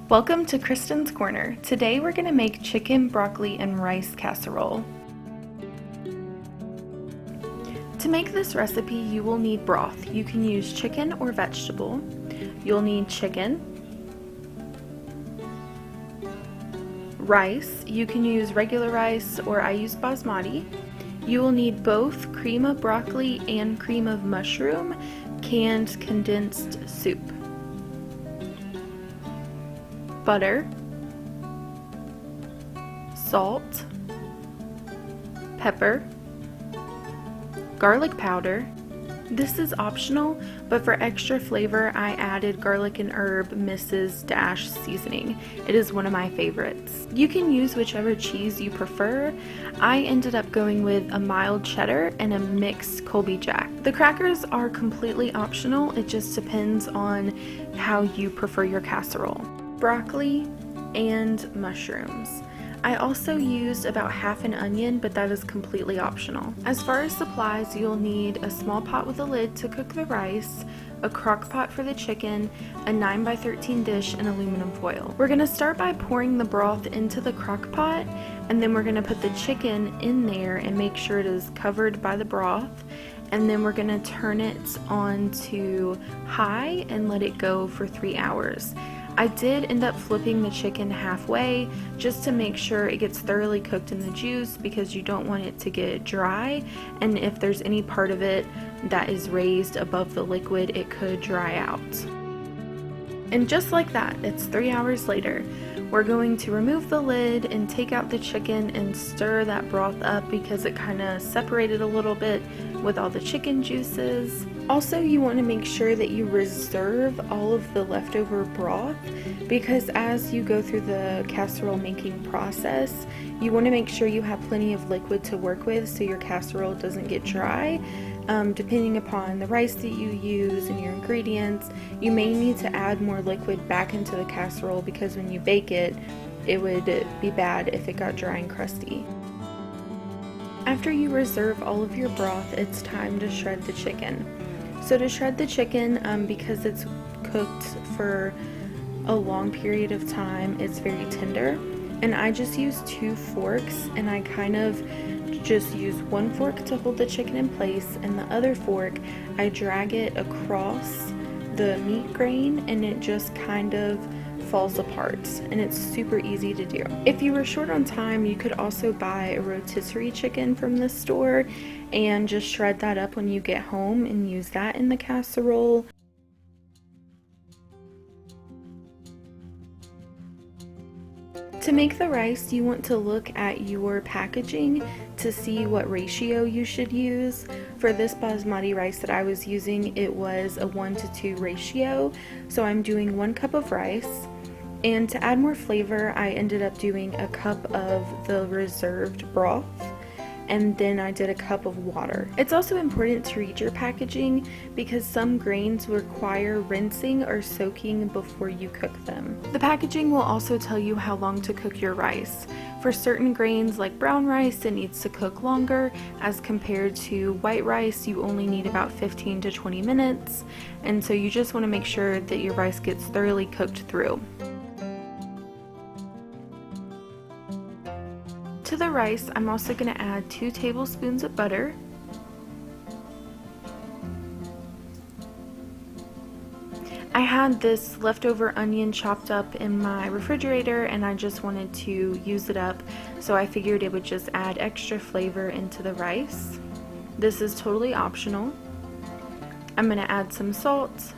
Welcome to Kristen's Corner. Today we're going to make chicken, broccoli, and rice casserole. To make this recipe, you will need broth. You can use chicken or vegetable. You'll need chicken, rice. You can use regular rice or I use basmati. You will need both cream of broccoli and cream of mushroom, canned condensed soup, butter, salt, pepper, garlic powder. This is optional, but for extra flavor I added garlic and herb Mrs. Dash seasoning. It is one of my favorites. You can use whichever cheese you prefer. I ended up going with a mild cheddar and a mixed Colby Jack. The crackers are completely optional. It just depends on how you prefer your casserole. Broccoli and mushrooms. I also used about half an onion, but that is completely optional. As far as supplies, you'll need a small pot with a lid to cook the rice, a crock pot for the chicken, a 9x13 dish, and aluminum foil. We're going to start by pouring the broth into the crock pot, and then we're going to put the chicken in there and make sure it is covered by the broth. And then we're going to turn it on to high and let it go for 3 hours. I did end up flipping the chicken halfway just to make sure it gets thoroughly cooked in the juice, because you don't want it to get dry, and if there's any part of it that is raised above the liquid, it could dry out. And just like that, it's 3 hours later. We're going to remove the lid and take out the chicken and stir that broth up because it kind of separated a little bit with all the chicken juices. Also, you want to make sure that you reserve all of the leftover broth, because as you go through the casserole making process, you want to make sure you have plenty of liquid to work with so your casserole doesn't get dry. Depending upon the rice that you use and your ingredients, you may need to add more liquid back into the casserole, because when you bake it, it would be bad if it got dry and crusty. After you reserve all of your broth, it's time to shred the chicken. So to shred the chicken, because it's cooked for a long period of time, it's very tender, and I just use 2 forks, and I kind of just use one fork to hold the chicken in place, and the other fork I drag it across the meat grain, and it just kind of falls apart, and it's super easy to do. If you were short on time, you could also buy a rotisserie chicken from the store and just shred that up when you get home and use that in the casserole. To make the rice, you want to look at your packaging to see what ratio you should use. For this basmati rice that I was using, it was a 1:2 ratio, so I'm doing 1 cup of rice. And to add more flavor, I ended up doing a cup of the reserved broth, and then I did a cup of water. It's also important to read your packaging, because some grains require rinsing or soaking before you cook them. The packaging will also tell you how long to cook your rice. For certain grains like brown rice, it needs to cook longer, as compared to white rice, you only need about 15 to 20 minutes, and so you just want to make sure that your rice gets thoroughly cooked through. To the rice, I'm also going to add 2 tablespoons of butter, I had this leftover onion chopped up in my refrigerator, and I just wanted to use it up, so I figured it would just add extra flavor into the rice. This is totally optional. I'm going to add some salt,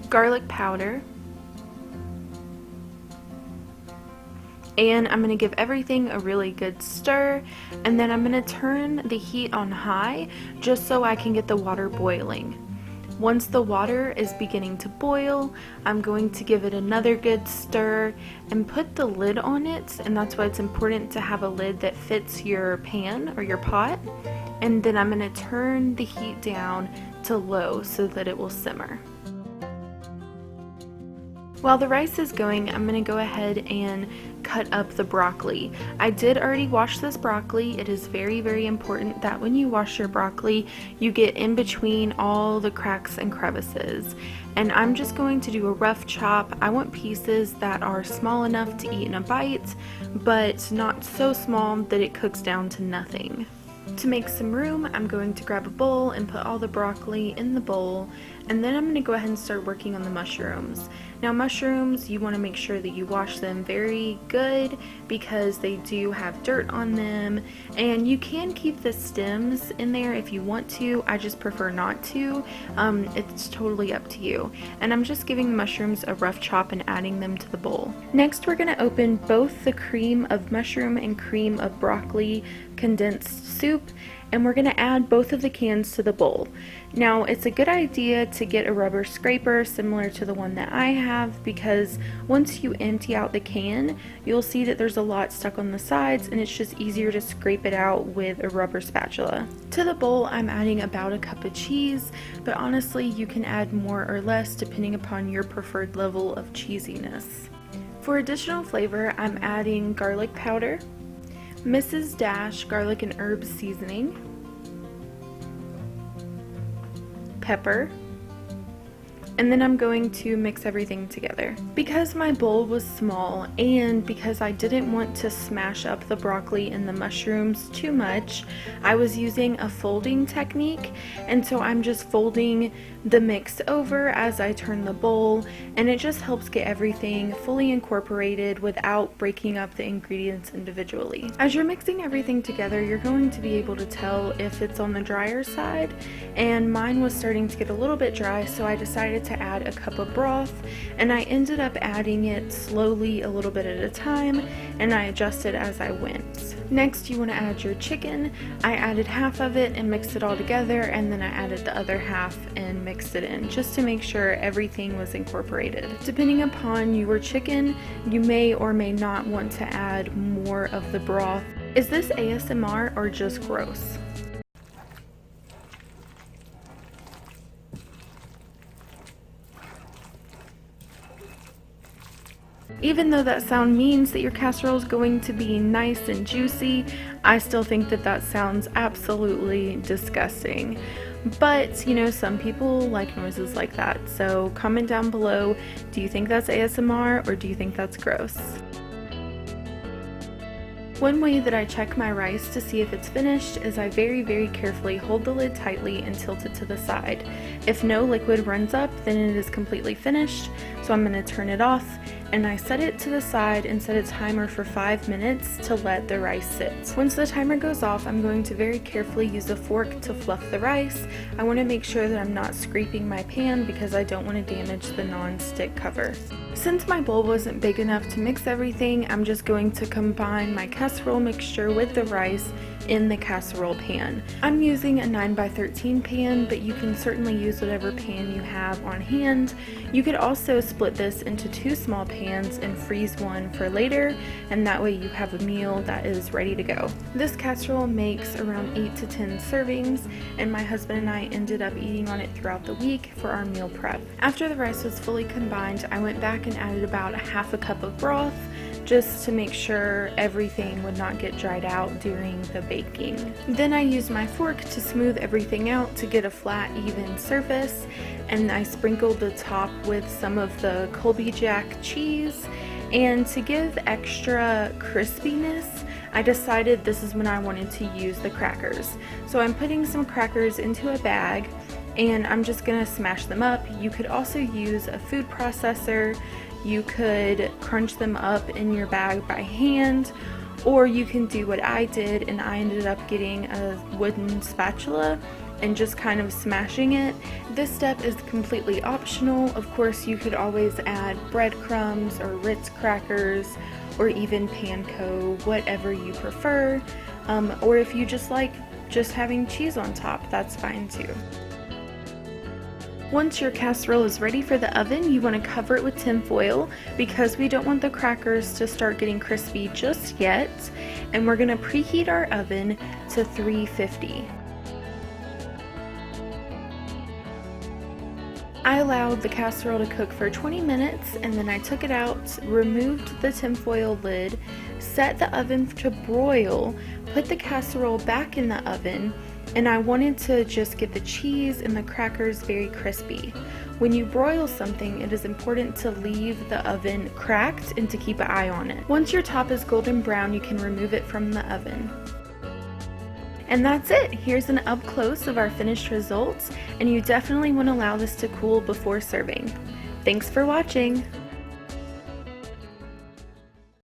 garlic powder, and I'm going to give everything a really good stir, and then I'm going to turn the heat on high just so I can get the water boiling. Once the water is beginning to boil, I'm going to give it another good stir and put the lid on it, and that's why it's important to have a lid that fits your pan or your pot, and then I'm going to turn the heat down to low so that it will simmer. While the rice is going, I'm going to go ahead and cut up the broccoli. I did already wash this broccoli. It is very, very important that when you wash your broccoli, you get in between all the cracks and crevices. And I'm just going to do a rough chop. I want pieces that are small enough to eat in a bite, but not so small that it cooks down to nothing. To make some room, I'm going to grab a bowl and put all the broccoli in the bowl, and then I'm going to go ahead and start working on the mushrooms. Now mushrooms, you want to make sure that you wash them very good because they do have dirt on them, and you can keep the stems in there if you want to. I just prefer not to. It's totally up to you. And I'm just giving the mushrooms a rough chop and adding them to the bowl. Next, we're going to open both the cream of mushroom and cream of broccoli condensed soup, and we're going to add both of the cans to the bowl. Now, it's a good idea to get a rubber scraper similar to the one that I have, because once you empty out the can, you'll see that there's a lot stuck on the sides, and it's just easier to scrape it out with a rubber spatula. To the bowl, I'm adding about a cup of cheese, but honestly, you can add more or less depending upon your preferred level of cheesiness. For additional flavor, I'm adding garlic powder, Mrs. Dash garlic and herb seasoning, pepper, and then I'm going to mix everything together. Because my bowl was small and because I didn't want to smash up the broccoli and the mushrooms too much, I was using a folding technique, and so I'm just folding the mix over as I turn the bowl, and it just helps get everything fully incorporated without breaking up the ingredients individually. As you're mixing everything together, you're going to be able to tell if it's on the drier side, and mine was starting to get a little bit dry, so I decided to add a cup of broth, and I ended up adding it slowly a little bit at a time, and I adjusted as I went. Next, you want to add your chicken. I added half of it and mixed it all together, and then I added the other half and mixed it in just to make sure everything was incorporated. Depending upon your chicken, you may or may not want to add more of the broth. Is this ASMR or just gross? Even though that sound means that your casserole is going to be nice and juicy, I still think that that sounds absolutely disgusting. But, you know, some people like noises like that, so comment down below, do you think that's ASMR or do you think that's gross? One way that I check my rice to see if it's finished is I very, very carefully hold the lid tightly and tilt it to the side. If no liquid runs up, then it is completely finished, so I'm going to turn it off, and I set it to the side and set a timer for 5 minutes to let the rice sit. Once the timer goes off, I'm going to very carefully use a fork to fluff the rice. I want to make sure that I'm not scraping my pan because I don't want to damage the non-stick cover. Since my bowl wasn't big enough to mix everything, I'm just going to combine my casserole mixture with the rice in the casserole pan. I'm using a 9x13 pan, but you can certainly use whatever pan you have on hand. You could also split this into 2 small pans and freeze one for later, and that way you have a meal that is ready to go. This casserole makes around 8 to 10 servings, and my husband and I ended up eating on it throughout the week for our meal prep. After the rice was fully combined, I went back and added about a half a cup of broth, just to make sure everything would not get dried out during the baking. Then I used my fork to smooth everything out to get a flat, even surface, and I sprinkled the top with some of the Colby Jack cheese, and to give extra crispiness, I decided this is when I wanted to use the crackers. So I'm putting some crackers into a bag, and I'm just gonna smash them up. You could also use a food processor. You could crunch them up in your bag by hand, or you can do what I did, and I ended up getting a wooden spatula and just kind of smashing it. This step is completely optional. Of course, you could always add breadcrumbs or Ritz crackers or even panko, whatever you prefer. Or if you just like just having cheese on top, that's fine too. Once your casserole is ready for the oven, you want to cover it with tin foil because we don't want the crackers to start getting crispy just yet. And we're going to preheat our oven to 350. I allowed the casserole to cook for 20 minutes and then I took it out, removed the tinfoil lid, set the oven to broil, put the casserole back in the oven, and I wanted to just get the cheese and the crackers very crispy. When you broil something, it is important to leave the oven cracked and to keep an eye on it. Once your top is golden brown, you can remove it from the oven. And that's it. Here's an up close of our finished results, and you definitely want to allow this to cool before serving. Thanks for watching.